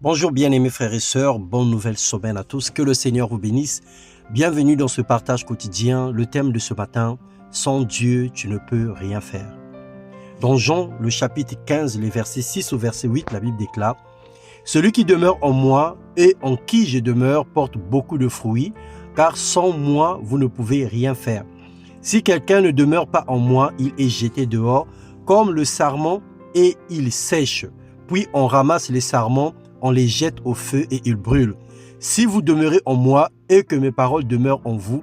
Bonjour bien-aimés frères et sœurs, bonne nouvelle semaine à tous, que le Seigneur vous bénisse. Bienvenue dans ce partage quotidien. Le thème de ce matin, sans Dieu, tu ne peux rien faire. Dans Jean, le chapitre 15, les versets 6 au verset 8, la Bible déclare « Celui qui demeure en moi et en qui je demeure porte beaucoup de fruits, car sans moi, vous ne pouvez rien faire. Si quelqu'un ne demeure pas en moi, il est jeté dehors comme le sarment et il sèche. Puis on ramasse les sarments, on les jette au feu et ils brûlent. Si vous demeurez en moi et que mes paroles demeurent en vous,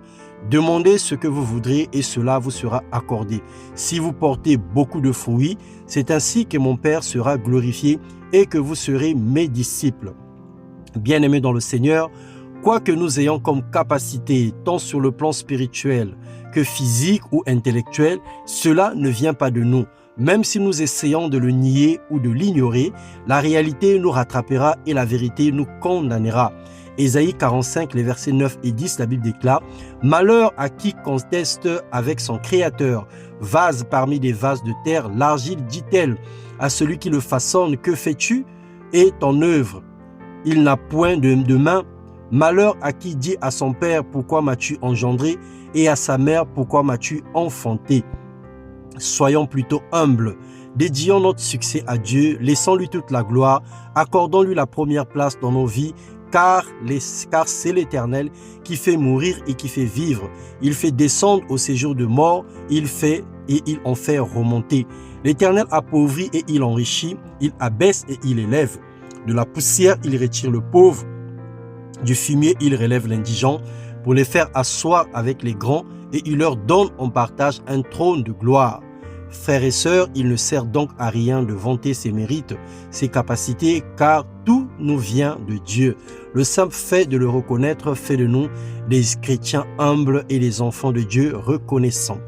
demandez ce que vous voudrez et cela vous sera accordé. Si vous portez beaucoup de fruits, c'est ainsi que mon Père sera glorifié et que vous serez mes disciples. » Bien-aimés dans le Seigneur, quoi que nous ayons comme capacité, tant sur le plan spirituel que physique ou intellectuel, cela ne vient pas de nous. Même si nous essayons de le nier ou de l'ignorer, la réalité nous rattrapera et la vérité nous condamnera. Ésaïe 45, les versets 9 et 10, la Bible déclare « Malheur à qui conteste avec son Créateur, vase parmi des vases de terre, l'argile dit-elle à celui qui le façonne, que fais-tu? Et ton œuvre, il n'a point de main. Malheur à qui dit à son père, pourquoi m'as-tu engendré? Et à sa mère, pourquoi m'as-tu enfanté? » Soyons plutôt humbles, dédions notre succès à Dieu, laissons-lui toute la gloire, accordons-lui la première place dans nos vies, car c'est l'Éternel qui fait mourir et qui fait vivre. Il fait descendre au séjour de mort, il fait et il en fait remonter. L'Éternel appauvrit et il enrichit, il abaisse et il élève. De la poussière, il retire le pauvre, du fumier, il relève l'indigent, pour les faire asseoir avec les grands, et il leur donne en partage un trône de gloire. Frères et sœurs, il ne sert donc à rien de vanter ses mérites, ses capacités, car tout nous vient de Dieu. Le simple fait de le reconnaître fait de nous des chrétiens humbles et des enfants de Dieu reconnaissants.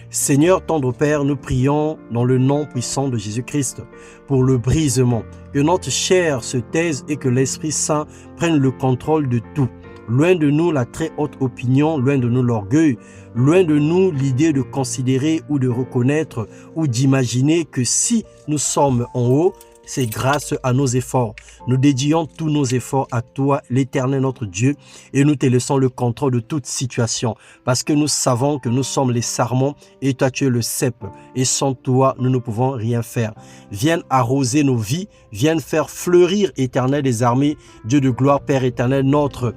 Seigneur, tendre Père, nous prions dans le nom puissant de Jésus-Christ pour le brisement, que notre chair se taise et que l'Esprit Saint prenne le contrôle de tout. Loin de nous la très haute opinion, loin de nous l'orgueil, loin de nous l'idée de considérer ou de reconnaître ou d'imaginer que si nous sommes en haut, c'est grâce à nos efforts. Nous dédions tous nos efforts à toi, l'Éternel notre Dieu, et nous te laissons le contrôle de toute situation, parce que nous savons que nous sommes les sarments et toi tu es le cep, et sans toi nous ne pouvons rien faire. Viens arroser nos vies, viens faire fleurir, Éternel des armées, Dieu de gloire, Père éternel, notre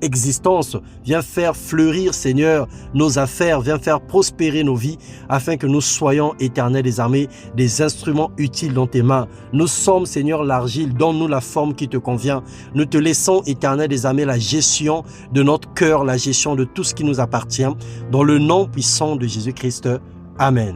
existence, viens faire fleurir, Seigneur, nos affaires, viens faire prospérer nos vies, afin que nous soyons, Éternel des armées, des instruments utiles dans tes mains. Nous sommes, Seigneur, l'argile, donne-nous la forme qui te convient. Nous te laissons, Éternel des armées, la gestion de notre cœur, la gestion de tout ce qui nous appartient, dans le nom puissant de Jésus-Christ. Amen.